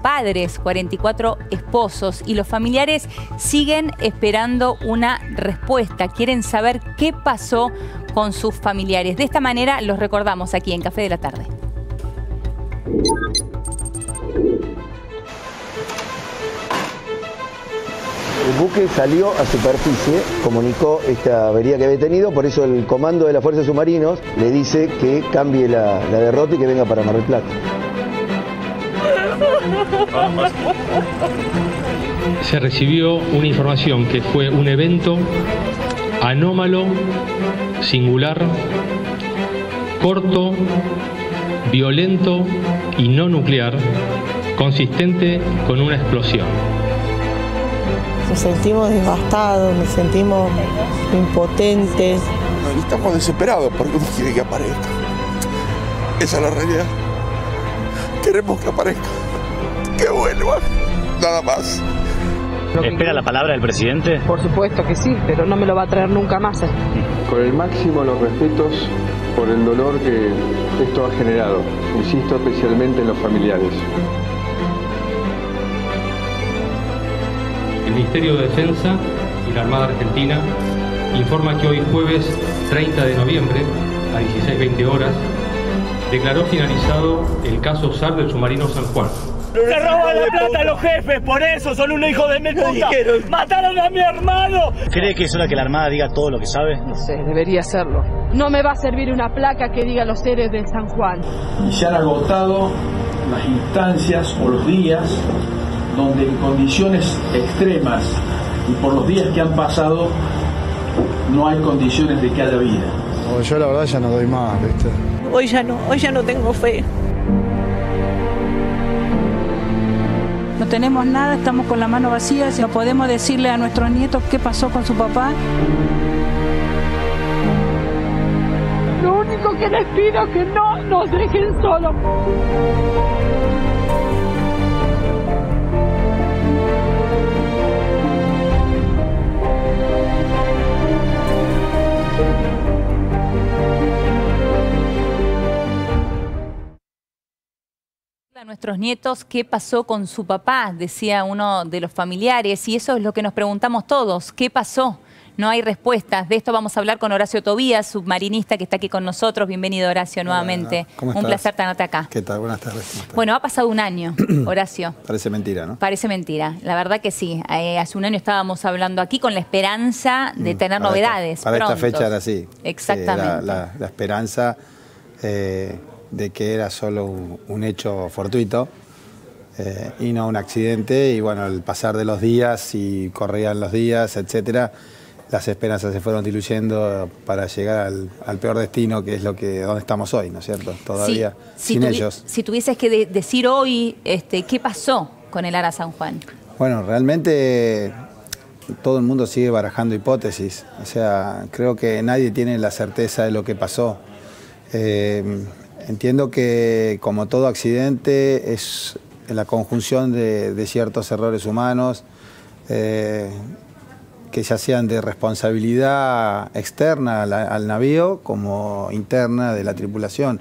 padres, 44 esposos, y los familiares siguen esperando una respuesta. Quieren saber qué pasó con sus familiares. De esta manera los recordamos aquí en Café de la Tarde. El buque salió a superficie, comunicó esta avería que había tenido, por eso el comando de la Fuerza de Submarinos le dice que cambie la derrota y que venga para Mar del Plata. Se recibió una información que fue un evento anómalo, singular, corto, violento y no nuclear, consistente con una explosión. Nos sentimos devastados, nos sentimos impotentes. Estamos desesperados porque uno quiere que aparezca. Esa es la realidad. Queremos que aparezca, que vuelva, nada más. ¿Espera la palabra del presidente? Por supuesto que sí, pero no me lo va a traer nunca más. Con el máximo los respetos por el dolor que esto ha generado, insisto especialmente en los familiares. El Ministerio de Defensa y la Armada Argentina informa que hoy jueves 30 de noviembre a 16:20 horas declaró finalizado el caso SAR del submarino San Juan. Se roban la plata a los jefes, por eso son unos hijos de mil puta. ¡Mataron a mi hermano! ¿Cree que es hora que la Armada diga todo lo que sabe? No sé, debería hacerlo. No me va a servir una placa que diga los héroes de San Juan. Y se han agotado las instancias o los días donde en condiciones extremas y por los días que han pasado no hay condiciones de que haya vida. Yo la verdad ya no doy más, ¿viste? Hoy ya no tengo fe. No tenemos nada, estamos con la mano vacía, no podemos decirle a nuestros nietos qué pasó con su papá. Lo único que les pido es que no nos dejen solos. A nuestros nietos qué pasó con su papá, decía uno de los familiares, y eso es lo que nos preguntamos todos, ¿qué pasó? No hay respuestas. De esto vamos a hablar con Horacio Tobías, submarinista que está aquí con nosotros. Bienvenido, Horacio, nuevamente. ¿Cómo estás? Un placer tenerte acá. ¿Qué tal? Buenas tardes. Bueno, ha pasado un año, Horacio. Parece mentira, ¿no? Parece mentira. La verdad que sí. Hace un año estábamos hablando aquí con la esperanza de tener novedades. Para esta fecha era así. Exactamente. Sí, la esperanza de que era solo un hecho fortuito y no un accidente. Y bueno, al pasar de los días y corrían los días, etcétera, las esperanzas se fueron diluyendo para llegar al peor destino, que es donde estamos hoy, ¿no es cierto? Todavía sin ellos. Si tuvieses que decir hoy, ¿qué pasó con el ARA San Juan? Bueno, realmente todo el mundo sigue barajando hipótesis. O sea, creo que nadie tiene la certeza de lo que pasó. Entiendo que, como todo accidente, es la conjunción de ciertos errores humanos, que ya sean de responsabilidad externa al navío como interna de la tripulación,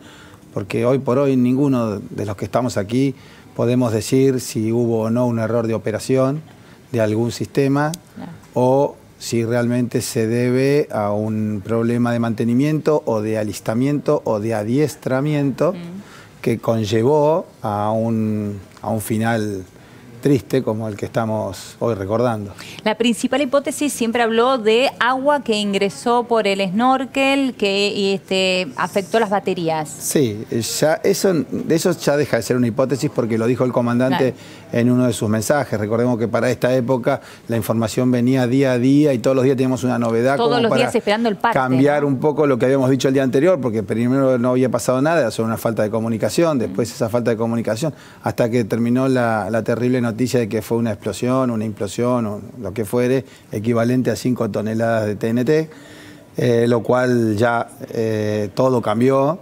porque hoy por hoy ninguno de los que estamos aquí podemos decir si hubo o no un error de operación de algún sistema, o si realmente se debe a un problema de mantenimiento o de alistamiento o de adiestramiento que conllevó a un final triste como el que estamos hoy recordando. La principal hipótesis siempre habló de agua que ingresó por el snorkel que afectó las baterías. Sí, eso ya deja de ser una hipótesis porque lo dijo el comandante en uno de sus mensajes. Recordemos que para esta época la información venía día a día y todos los días teníamos una novedad. Todos los días esperando el parte. Cambiar un poco lo que habíamos dicho el día anterior, porque primero no había pasado nada, era solo una falta de comunicación, después esa falta de comunicación, hasta que terminó la terrible noticia de que fue una explosión, una implosión o lo que fuere, equivalente a 5 toneladas de TNT, lo cual ya todo cambió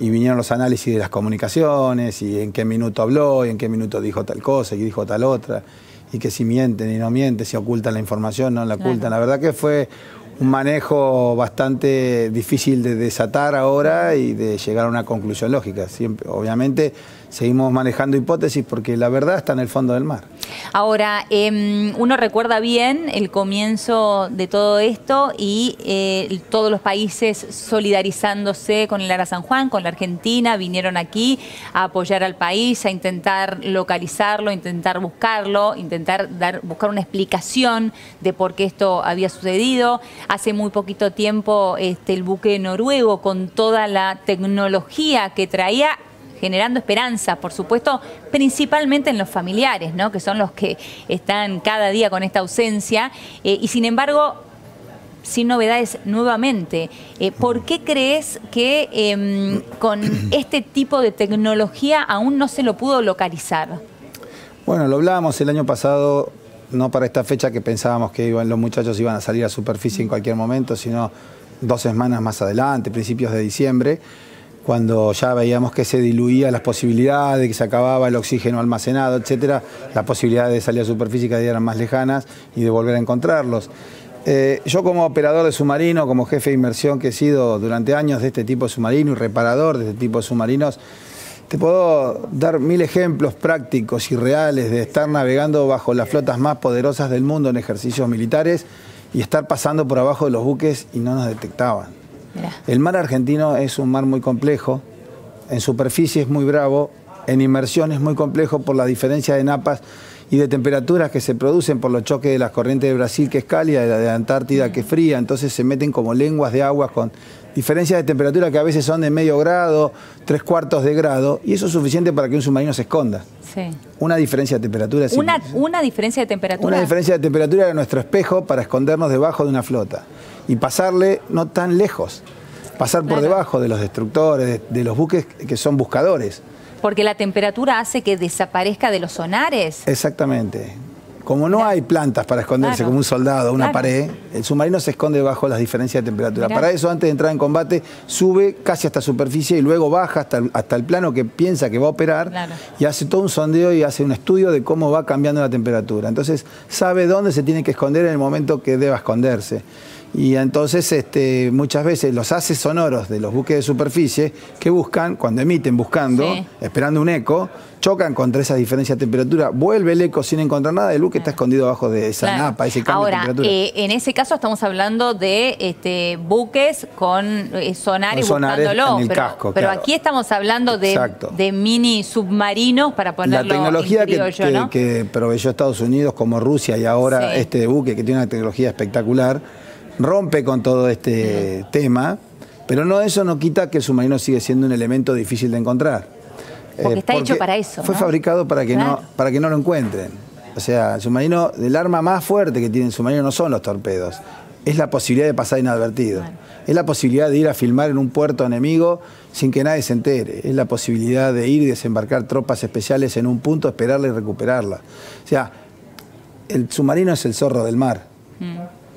y vinieron los análisis de las comunicaciones y en qué minuto habló y en qué minuto dijo tal cosa y dijo tal otra, y que si mienten y no mienten, si ocultan la información, no la ocultan. La verdad que fue un manejo bastante difícil de desatar ahora y de llegar a una conclusión lógica. Siempre, obviamente seguimos manejando hipótesis porque la verdad está en el fondo del mar. Ahora, uno recuerda bien el comienzo de todo esto y todos los países solidarizándose con el Ara San Juan, con la Argentina, vinieron aquí a apoyar al país, a intentar localizarlo, intentar buscarlo, intentar buscar una explicación de por qué esto había sucedido. Hace muy poquito tiempo el buque noruego, con toda la tecnología que traía, generando esperanza, por supuesto, principalmente en los familiares, ¿no? Que son los que están cada día con esta ausencia, y sin embargo, sin novedades nuevamente. ¿Por qué crees que con este tipo de tecnología aún no se lo pudo localizar? Bueno, lo hablábamos el año pasado, no para esta fecha que pensábamos que los muchachos iban a salir a superficie en cualquier momento, sino 2 semanas más adelante, principios de diciembre, cuando ya veíamos que se diluía las posibilidades, que se acababa el oxígeno almacenado, etcétera, las posibilidades de salir a superficie cada día eran más lejanas y de volver a encontrarlos. Yo como operador de submarino, como jefe de inmersión que he sido durante años de este tipo de submarino y reparador de este tipo de submarinos, te puedo dar 1000 ejemplos prácticos y reales de estar navegando bajo las flotas más poderosas del mundo en ejercicios militares y estar pasando por abajo de los buques y no nos detectaban. Mirá. El mar argentino es un mar muy complejo, en superficie es muy bravo, en inmersión es muy complejo por la diferencia de napas y de temperaturas que se producen por los choques de las corrientes de Brasil, que es cálida, y la de la Antártida, que es fría, entonces se meten como lenguas de agua con diferencias de temperatura que a veces son de medio grado, 3/4 de grado, y eso es suficiente para que un submarino se esconda. Sí. Una diferencia de temperatura es una diferencia de temperatura. Una diferencia de temperatura de nuestro espejo para escondernos debajo de una flota y pasarle no tan lejos, pasar por debajo de los destructores, de los buques que son buscadores. Porque la temperatura hace que desaparezca de los sonares. Exactamente. Como no hay plantas para esconderse como un soldado, una pared, el submarino se esconde bajo las diferencias de temperatura. Para eso, antes de entrar en combate, sube casi hasta superficie y luego baja hasta el plano que piensa que va a operar y hace todo un sondeo y hace un estudio de cómo va cambiando la temperatura. Entonces, sabe dónde se tiene que esconder en el momento que deba esconderse. Y entonces muchas veces los haces sonoros de los buques de superficie que buscan, cuando emiten buscando, esperando un eco, chocan contra esa diferencia de temperatura, vuelve el eco sin encontrar nada, el buque está escondido abajo de esa napa, ese cambio de temperatura. En ese caso estamos hablando de buques con sonares buscándolo, en el casco, pero aquí estamos hablando de mini submarinos, para ponerlo la tecnología que proveyó Estados Unidos, como Rusia y ahora este buque que tiene una tecnología espectacular, rompe con todo este tema, pero eso no quita que el submarino sigue siendo un elemento difícil de encontrar. Porque está hecho para eso. Fue fabricado para que no lo encuentren. O sea, el submarino, el arma más fuerte que tiene el submarino no son los torpedos, es la posibilidad de pasar inadvertido. Es la posibilidad de ir a filmar en un puerto enemigo sin que nadie se entere. Es la posibilidad de ir y desembarcar tropas especiales en un punto, esperarla y recuperarla. O sea, el submarino es el zorro del mar.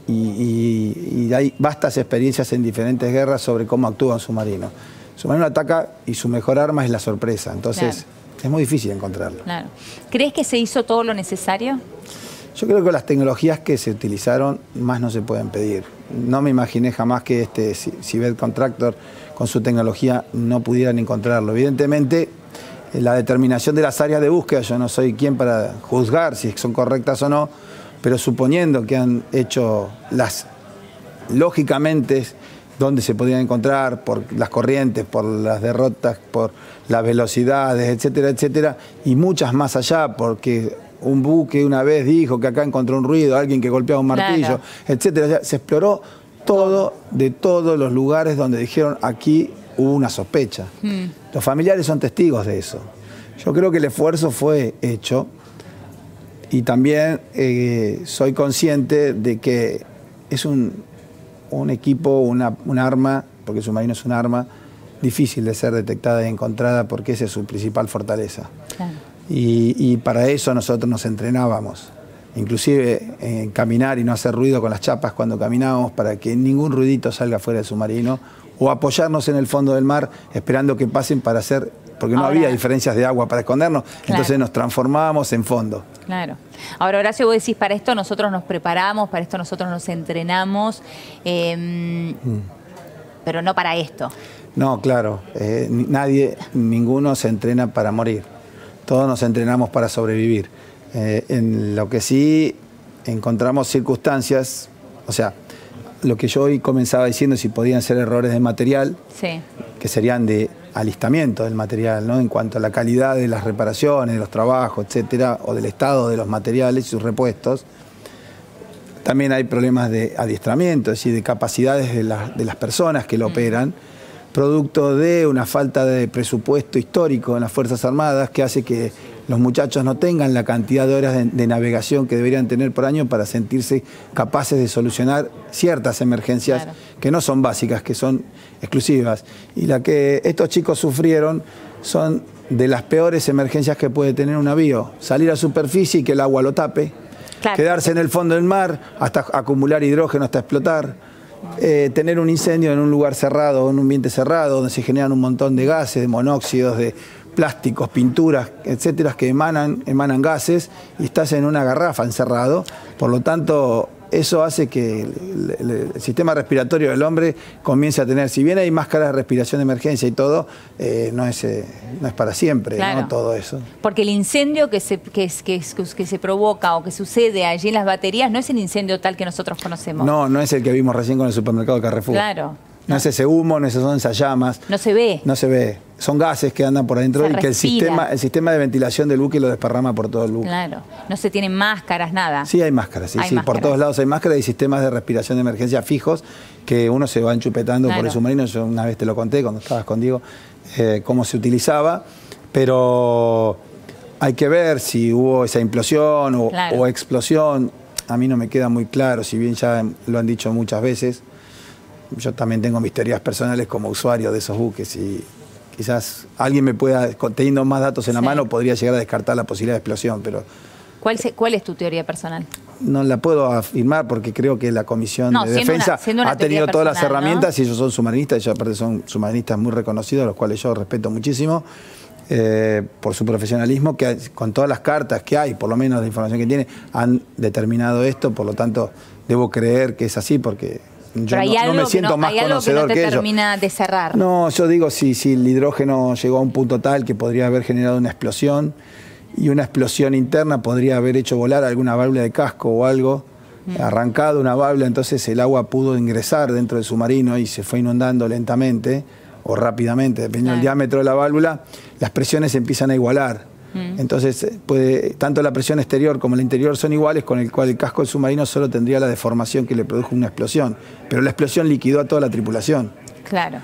Y hay vastas experiencias en diferentes guerras sobre cómo actúa un submarino. El submarino ataca y su mejor arma es la sorpresa, entonces es muy difícil encontrarlo. ¿Crees que se hizo todo lo necesario? Yo creo que las tecnologías que se utilizaron más no se pueden pedir. No me imaginé jamás que Seabed Contractor con su tecnología no pudieran encontrarlo. Evidentemente, la determinación de las áreas de búsqueda, yo no soy quien para juzgar si son correctas o no, pero suponiendo que han hecho lógicamente, donde se podían encontrar, por las corrientes, por las derrotas, por las velocidades, etcétera, etcétera, y muchas más allá, porque un buque una vez dijo que acá encontró un ruido, alguien que golpeaba un martillo, etcétera. Se exploró todo de todos los lugares donde dijeron aquí hubo una sospecha. Los familiares son testigos de eso. Yo creo que el esfuerzo fue hecho. Y también soy consciente de que es un equipo, un arma, porque el submarino es un arma, difícil de ser detectada y encontrada porque esa es su principal fortaleza. Y para eso nosotros nos entrenábamos, inclusive en caminar y no hacer ruido con las chapas cuando caminábamos para que ningún ruidito salga fuera del submarino, o apoyarnos en el fondo del mar esperando que pasen para hacer... porque no había diferencias de agua para escondernos, entonces nos transformábamos en fondo. Ahora, Horacio, vos decís, para esto nosotros nos preparamos, para esto nosotros nos entrenamos, pero no para esto. No, claro, ninguno se entrena para morir. Todos nos entrenamos para sobrevivir. En lo que sí encontramos circunstancias, o sea, lo que yo hoy comenzaba diciendo, si podían ser errores de material, sí, que serían de alistamiento del material, ¿no? En cuanto a la calidad de las reparaciones, de los trabajos, etcétera, o del estado de los materiales y sus repuestos. También hay problemas de adiestramiento, es decir, de capacidades de las personas que lo operan, producto de una falta de presupuesto histórico en las Fuerzas Armadas que hace que los muchachos no tengan la cantidad de horas de navegación que deberían tener por año para sentirse capaces de solucionar ciertas emergencias que no son básicas, que son exclusivas. Y la que estos chicos sufrieron son de las peores emergencias que puede tener un navío. Salir a superficie y que el agua lo tape, quedarse en el fondo del mar hasta acumular hidrógeno, hasta explotar. Tener un incendio en un lugar cerrado, en un ambiente cerrado, donde se generan un montón de gases, de monóxidos, de plásticos, pinturas, etcétera, que emanan gases, y estás en una garrafa encerrado. Por lo tanto, eso hace que el sistema respiratorio del hombre comience a tener, si bien hay máscaras de respiración de emergencia y todo, no es para siempre, ¿no? Todo eso. Porque el incendio que se provoca o que sucede allí en las baterías no es el incendio tal que nosotros conocemos. No es el que vimos recién con el supermercado Carrefour. Claro. No es ese humo, no son esas llamas. No se ve. No se ve. Son gases que andan por adentro y que el sistema de ventilación del buque lo desparrama por todo el buque. Claro. No se tienen máscaras, nada. Sí, hay máscaras. Sí, por todos lados hay máscaras y sistemas de respiración de emergencia fijos que uno se va enchupetando por el submarino. Yo una vez te lo conté cuando estabas con Diego, cómo se utilizaba. Pero hay que ver si hubo esa implosión o explosión. A mí no me queda muy claro, si bien ya lo han dicho muchas veces. Yo también tengo mis teorías personales como usuario de esos buques y quizás alguien me pueda, teniendo más datos en la mano, podría llegar a descartar la posibilidad de explosión, pero... ¿Cuál es tu teoría personal? No la puedo afirmar porque creo que la Comisión de Defensa ha tenido todas las herramientas, y ellos son submarinistas, ellos aparte son submarinistas muy reconocidos, los cuales yo respeto muchísimo, por su profesionalismo, que con todas las cartas que hay, por lo menos la información que tiene, han determinado esto, por lo tanto debo creer que es así porque... Yo no me siento más conocedor que ellos. Termina de cerrar. No, yo digo, si el hidrógeno llegó a un punto tal que podría haber generado una explosión, y una explosión interna podría haber hecho volar alguna válvula de casco o algo, arrancado una válvula, entonces el agua pudo ingresar dentro del submarino y se fue inundando lentamente o rápidamente, dependiendo del diámetro de la válvula, las presiones se empiezan a igualar. Entonces, tanto la presión exterior como la interior son iguales, con el cual el casco del submarino solo tendría la deformación que le produjo una explosión. Pero la explosión liquidó a toda la tripulación. Claro.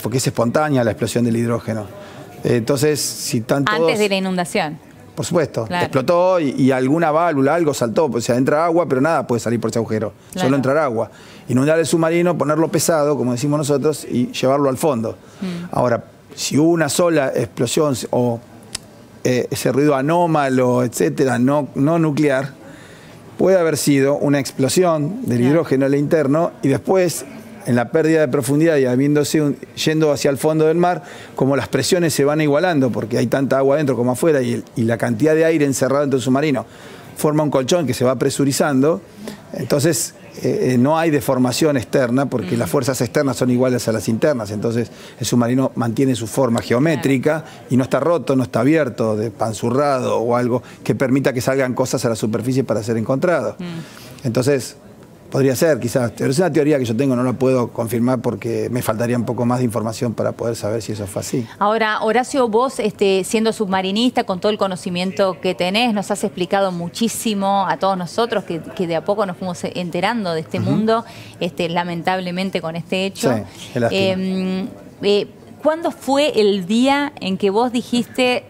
Porque es espontánea la explosión del hidrógeno. Entonces, si tanto... Antes de la inundación. Por supuesto. Explotó y alguna válvula, algo saltó. O sea, entra agua, pero nada puede salir por ese agujero. Solo entrar agua. Inundar el submarino, ponerlo pesado, como decimos nosotros, y llevarlo al fondo. Ahora, si hubo una sola explosión o... ese ruido anómalo, etcétera, no nuclear, puede haber sido una explosión del hidrógeno al interno y después, en la pérdida de profundidad y yendo hacia el fondo del mar, como las presiones se van igualando, porque hay tanta agua adentro como afuera y la cantidad de aire encerrado dentro del submarino forma un colchón que se va presurizando, entonces no hay deformación externa porque las fuerzas externas son iguales a las internas, entonces el submarino mantiene su forma geométrica y no está roto, no está abierto, panzurrado o algo que permita que salgan cosas a la superficie para ser encontrado. Entonces, podría ser quizás, pero es una teoría que yo tengo, no la puedo confirmar porque me faltaría un poco más de información para poder saber si eso fue así. Ahora, Horacio, vos siendo submarinista, con todo el conocimiento que tenés, nos has explicado muchísimo a todos nosotros que de a poco nos fuimos enterando de este mundo, lamentablemente con este hecho. Sí, qué lástima. ¿Cuándo fue el día en que vos dijiste...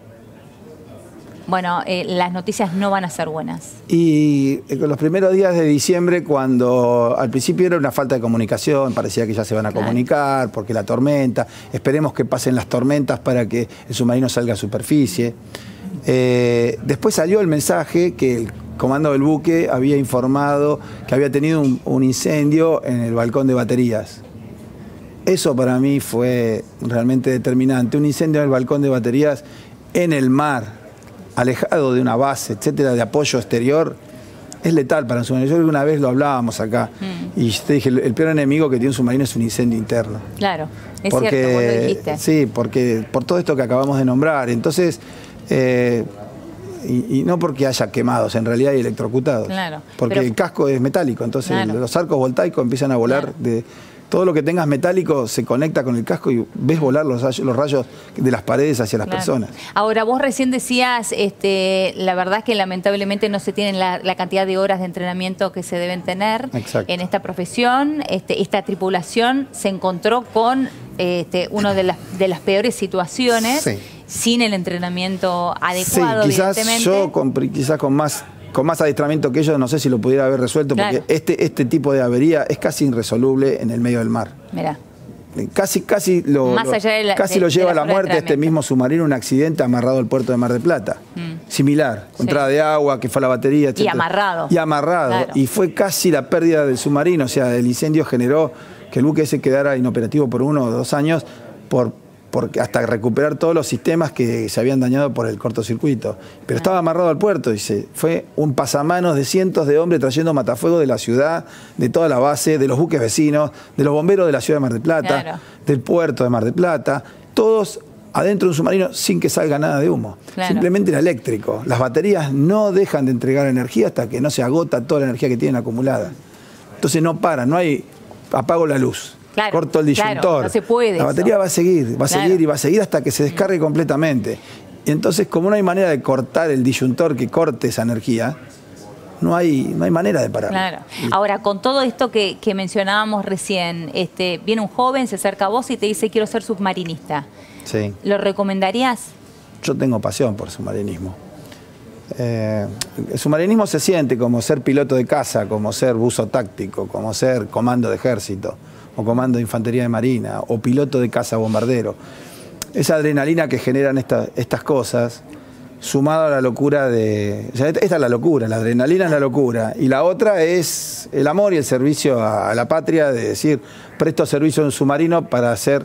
Bueno, las noticias no van a ser buenas? Y los primeros días de diciembre, cuando al principio era una falta de comunicación, parecía que ya se van a comunicar, porque la tormenta, esperemos que pasen las tormentas para que el submarino salga a superficie. Después salió el mensaje que el comando del buque había informado que había tenido un incendio en el balcón de baterías. Eso para mí fue realmente determinante. Un incendio en el balcón de baterías en el mar, alejado de una base, etcétera, de apoyo exterior, es letal para un submarino. Yo creo que una vez lo hablábamos acá y te dije, el peor enemigo que tiene un submarino es un incendio interno. Claro, es cierto, vos lo dijiste. Sí, porque por todo esto que acabamos de nombrar. Entonces, y no porque haya quemados, en realidad hay electrocutados. Claro, porque el casco es metálico, entonces los arcos voltaicos empiezan a volar de... Todo lo que tengas metálico se conecta con el casco y ves volar los rayos de las paredes hacia las personas. Ahora, vos recién decías, la verdad es que lamentablemente no se tienen la cantidad de horas de entrenamiento que se deben tener en esta profesión. Esta tripulación se encontró con una de las peores situaciones sin el entrenamiento adecuado, quizás evidentemente. Quizás con más adiestramiento que ellos, no sé si lo pudiera haber resuelto, porque este tipo de avería es casi irresoluble en el medio del mar. Mirá. Casi lo lleva a la muerte este mismo submarino, un accidente amarrado al puerto de Mar del Plata. Similar, entrada de agua, que fue la batería, etc. Y amarrado. Claro. Y fue casi la pérdida del submarino, o sea, el incendio generó que el buque ese quedara inoperativo por 1 o 2 años, porque hasta recuperar todos los sistemas que se habían dañado por el cortocircuito. Pero estaba amarrado al puerto y fue un pasamanos de cientos de hombres trayendo matafuego de la ciudad, de toda la base, de los buques vecinos, de los bomberos de la ciudad de Mar del Plata, del puerto de Mar del Plata, todos adentro de un submarino sin que salga nada de humo. Simplemente era eléctrico. Las baterías no dejan de entregar energía hasta que no se agota toda la energía que tienen acumulada. Entonces no para, no hay apago la luz. Corto el disyuntor. No se puede. La batería va a seguir, va a seguir y va a seguir hasta que se descargue completamente. Y entonces, como no hay manera de cortar el disyuntor que corte esa energía, no hay manera de parar. Claro. Ahora, con todo esto que mencionábamos recién, viene un joven, se acerca a vos y te dice, quiero ser submarinista. Sí. ¿Lo recomendarías? Yo tengo pasión por submarinismo. El submarinismo se siente como ser piloto de caza, como ser buzo táctico, como ser comando de ejército, o comando de infantería de marina, o piloto de caza bombardero. Esa adrenalina que generan estas cosas, sumado a la locura de... O sea, esta es la locura, la adrenalina es la locura, y la otra es el amor y el servicio a la patria, de decir, presto servicio a un submarino para hacer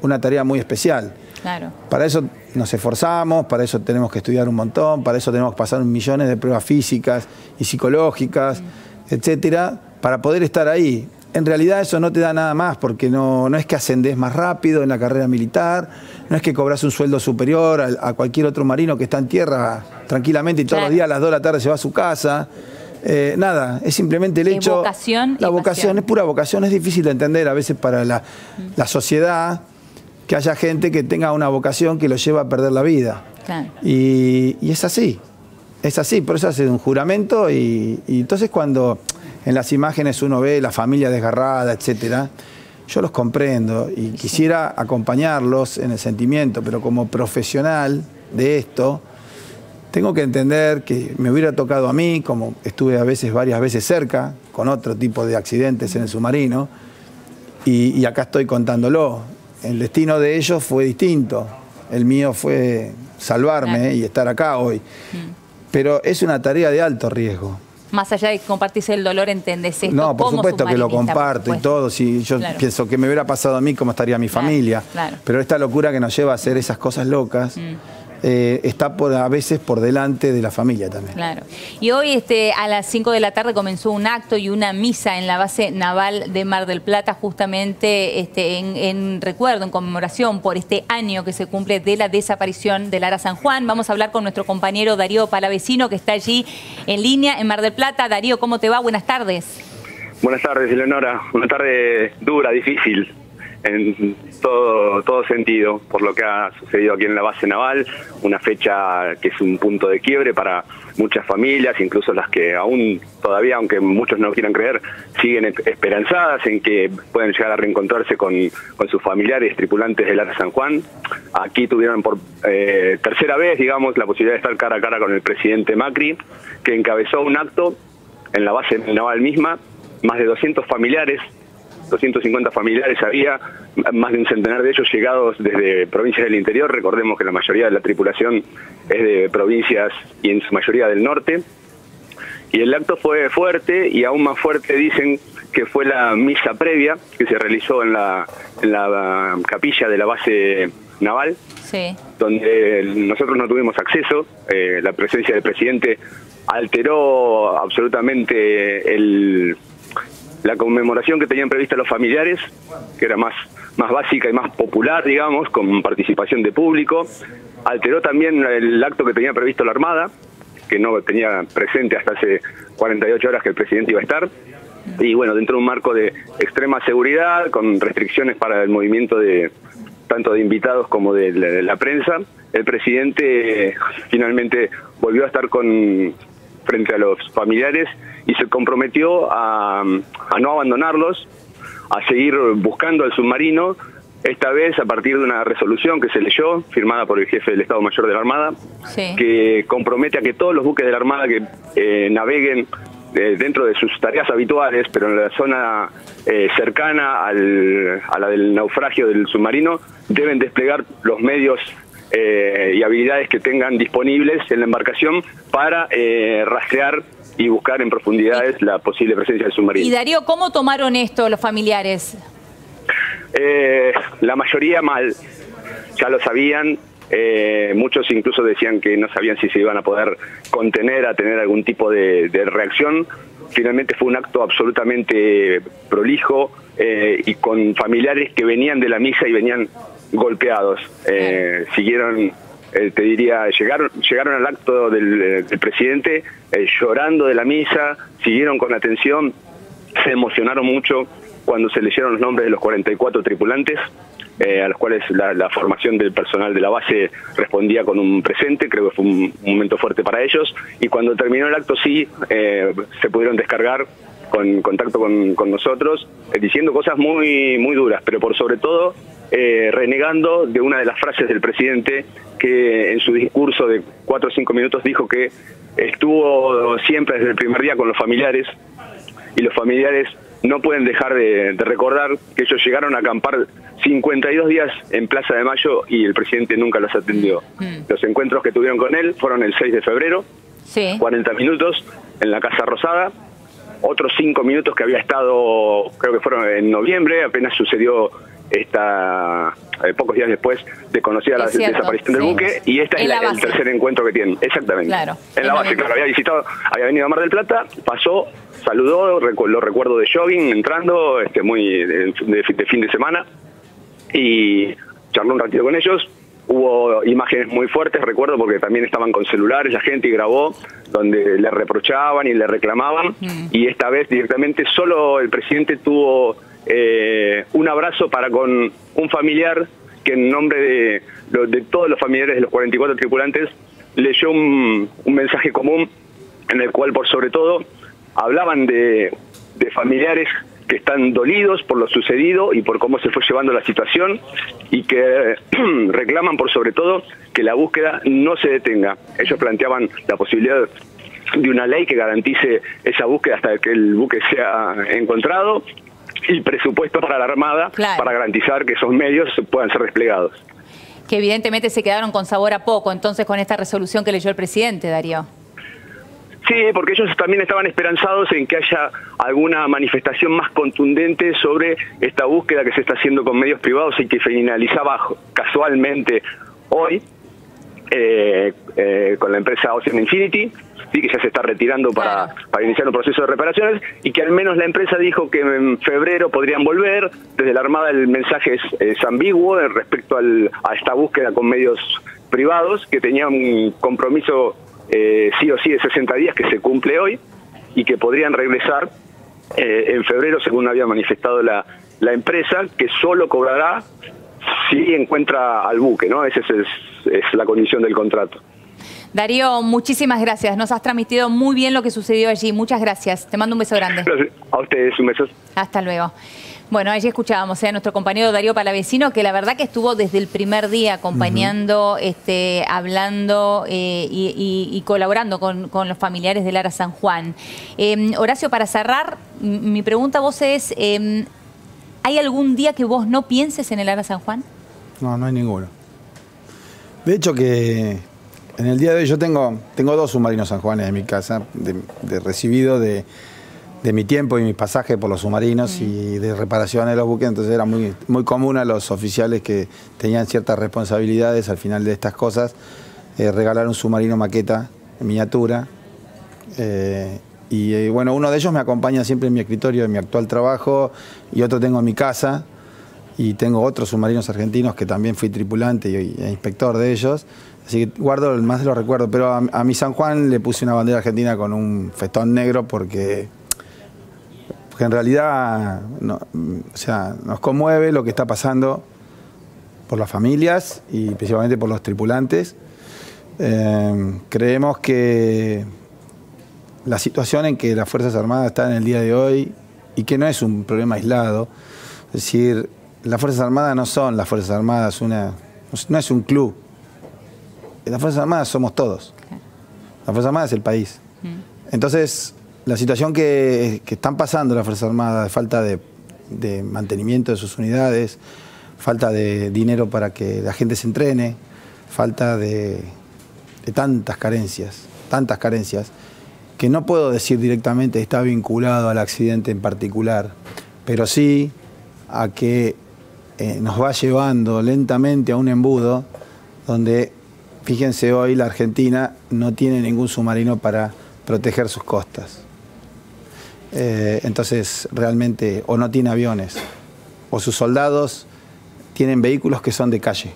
una tarea muy especial. Claro. Para eso nos esforzamos, para eso tenemos que estudiar un montón, para eso tenemos que pasar millones de pruebas físicas y psicológicas, etcétera, para poder estar ahí. En realidad eso no te da nada más, porque no es que ascendés más rápido en la carrera militar, no es que cobras un sueldo superior a cualquier otro marino que está en tierra tranquilamente y todos los días a las 2 de la tarde se va a su casa. Nada, es simplemente el hecho... Vocación la vocación es pura vocación, es difícil de entender a veces para la sociedad que haya gente que tenga una vocación que lo lleva a perder la vida. Claro. Y es así, por eso hace un juramento y entonces cuando... En las imágenes uno ve la familia desgarrada, etcétera. Yo los comprendo y quisiera acompañarlos en el sentimiento, pero como profesional de esto, tengo que entender que me hubiera tocado a mí, como estuve varias veces cerca, con otro tipo de accidentes en el submarino, y acá estoy contándolo. El destino de ellos fue distinto. El mío fue salvarme y estar acá hoy. Pero es una tarea de alto riesgo. Más allá de que compartís el dolor, ¿entendés esto? No, por supuesto que lo comparto y todo. Si yo pienso que me hubiera pasado a mí, ¿cómo estaría mi familia? Pero esta locura que nos lleva a hacer esas cosas locas está a veces por delante de la familia también. Claro. Y hoy a las 5 de la tarde comenzó un acto y una misa en la base naval de Mar del Plata, justamente en recuerdo, en conmemoración por este año que se cumple de la desaparición del Ara San Juan. Vamos a hablar con nuestro compañero Darío Palavecino, que está allí en línea en Mar del Plata. Darío, ¿cómo te va? Buenas tardes. Buenas tardes, Eleonora. Una tarde dura, difícil, en todo sentido, por lo que ha sucedido aquí en la base naval, una fecha que es un punto de quiebre para muchas familias, incluso las que aún todavía, aunque muchos no quieran creer, siguen esperanzadas en que pueden llegar a reencontrarse con sus familiares tripulantes del Ara San Juan. Aquí tuvieron por tercera vez, digamos, la posibilidad de estar cara a cara con el presidente Macri, que encabezó un acto en la base naval misma. Más de 200 familiares, 250 familiares había, más de un centenar de ellos llegados desde provincias del interior. Recordemos que la mayoría de la tripulación es de provincias y en su mayoría del norte. Y el acto fue fuerte, y aún más fuerte dicen que fue la misa previa que se realizó en la capilla de la base naval, donde nosotros no tuvimos acceso. La presencia del presidente alteró absolutamente la conmemoración que tenían prevista los familiares, que era más básica y más popular, digamos, con participación de público. Alteró también el acto que tenía previsto la Armada, que no tenía presente hasta hace 48 horas que el presidente iba a estar. Y bueno, dentro de un marco de extrema seguridad, con restricciones para el movimiento tanto de invitados como de la prensa, el presidente finalmente volvió a estar frente a los familiares y se comprometió a no abandonarlos, a seguir buscando al submarino, esta vez a partir de una resolución que se leyó, firmada por el jefe del Estado Mayor de la Armada, sí, que compromete a que todos los buques de la Armada que naveguen dentro de sus tareas habituales, pero en la zona cercana a la del naufragio del submarino, deben desplegar los medios y habilidades que tengan disponibles en la embarcación para rastrear y buscar en profundidades la posible presencia del submarino. Y Darío, ¿cómo tomaron esto los familiares? La mayoría mal, ya lo sabían. Muchos incluso decían que no sabían si se iban a poder contener, a tener algún tipo de reacción. Finalmente fue un acto absolutamente prolijo y con familiares que venían de la misa y venían golpeados. Siguieron, te diría, llegaron al acto del presidente llorando de la misa, siguieron con atención, se emocionaron mucho cuando se leyeron los nombres de los 44 tripulantes, a los cuales la formación del personal de la base respondía con un presente. Creo que fue un momento fuerte para ellos, y cuando terminó el acto sí se pudieron descargar con contacto con nosotros, diciendo cosas muy duras, pero por sobre todo renegando de una de las frases del presidente, que en su discurso de 4 o 5 minutos dijo que estuvo siempre desde el primer día con los familiares, y los familiares no pueden dejar de recordar que ellos llegaron a acampar 52 días en Plaza de Mayo y el presidente nunca los atendió. Los encuentros que tuvieron con él fueron el 6 de febrero, sí, 40 minutos en la Casa Rosada, otros 5 minutos que había estado, creo que fueron en noviembre, apenas sucedió pocos días después de conocida la desaparición del buque, y este es el tercer encuentro que tienen. Exactamente. Claro, en la base, claro, había venido a Mar del Plata, pasó, saludó, lo recuerdo de jogging, entrando, muy de fin de semana, y charló un ratito con ellos. Hubo imágenes muy fuertes, recuerdo, porque también estaban con celulares la gente y grabó, donde le reprochaban y le reclamaban, y esta vez directamente solo el presidente tuvo un abrazo para con un familiar que en nombre de todos los familiares de los 44 tripulantes leyó un mensaje común en el cual por sobre todo hablaban de familiares que están dolidos por lo sucedido y por cómo se fue llevando la situación, y que reclaman por sobre todo que la búsqueda no se detenga. Ellos planteaban la posibilidad de una ley que garantice esa búsqueda hasta que el buque sea encontrado, y presupuesto para la Armada, claro, para garantizar que esos medios puedan ser desplegados. Que evidentemente se quedaron con sabor a poco entonces con esta resolución que leyó el presidente, Darío. Sí, porque ellos también estaban esperanzados en que haya alguna manifestación más contundente sobre esta búsqueda que se está haciendo con medios privados y que finalizaba casualmente hoy con la empresa Ocean Infinity, sí, que ya se está retirando para iniciar un proceso de reparaciones, y que al menos la empresa dijo que en febrero podrían volver. Desde la Armada el mensaje es ambiguo respecto a esta búsqueda con medios privados, que tenía un compromiso sí o sí de 60 días que se cumple hoy, y que podrían regresar en febrero, según había manifestado la empresa, que solo cobrará si encuentra al buque, ¿no? Esa es la condición del contrato. Darío, muchísimas gracias. Nos has transmitido muy bien lo que sucedió allí. Muchas gracias. Te mando un beso grande. Gracias. A ustedes, un beso. Hasta luego. Bueno, allí escuchábamos a nuestro compañero Darío Palavecino, que la verdad que estuvo desde el primer día acompañando, hablando y colaborando con los familiares del Ara San Juan. Horacio, para cerrar, mi pregunta a vos es, ¿hay algún día que vos no pienses en el Ara San Juan? No, no hay ninguno. De hecho que en el día de hoy yo tengo 2 submarinos San Juanes en mi casa, recibido de mi tiempo y mis pasajes por los submarinos y de reparación de los buques. Entonces era muy común a los oficiales que tenían ciertas responsabilidades al final de estas cosas regalar un submarino maqueta en miniatura Bueno, uno de ellos me acompaña siempre en mi escritorio, en mi actual trabajo, y otro tengo en mi casa, y tengo otros submarinos argentinos que también fui tripulante e inspector de ellos, así que guardo más de los recuerdos, pero a mi San Juan le puse una bandera argentina con un festón negro porque en realidad nos conmueve lo que está pasando por las familias y principalmente por los tripulantes. Creemos que la situación en que las Fuerzas Armadas están en el día de hoy y que no es un problema aislado, es decir, las Fuerzas Armadas no son las Fuerzas Armadas, no es un club. Las Fuerzas Armadas somos todos. Las Fuerzas Armadas es el país. Entonces, la situación que están pasando las Fuerzas Armadas, de falta de mantenimiento de sus unidades, falta de dinero para que la gente se entrene, falta de tantas carencias, que no puedo decir directamente está vinculado al accidente en particular, pero sí a que nos va llevando lentamente a un embudo donde, fíjense, hoy la Argentina no tiene ningún submarino para proteger sus costas. Entonces, realmente, o no tiene aviones, o sus soldados tienen vehículos que son de calle.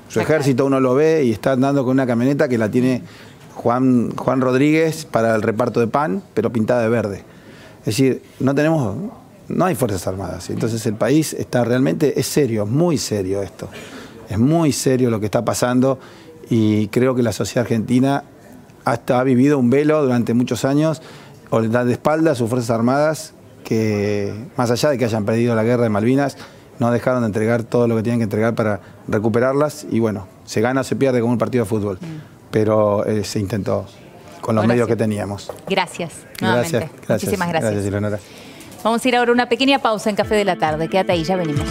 Su ejército uno lo ve y está andando con una camioneta que la tiene Juan Rodríguez para el reparto de pan, pero pintada de verde. Es decir, no hay Fuerzas Armadas. Entonces el país está realmente, es serio, muy serio esto. Es muy serio lo que está pasando y creo que la sociedad argentina ha vivido un velo durante muchos años, o le da de espalda a sus Fuerzas Armadas, que más allá de que hayan perdido la guerra de Malvinas, no dejaron de entregar todo lo que tenían que entregar para recuperarlas y bueno, se gana o se pierde como un partido de fútbol, pero se intentó con los medios que teníamos. Gracias, nuevamente. Gracias. Muchísimas gracias. Gracias, Eleonora. Vamos a ir ahora a una pequeña pausa en Café de la Tarde. Quédate ahí, ya venimos.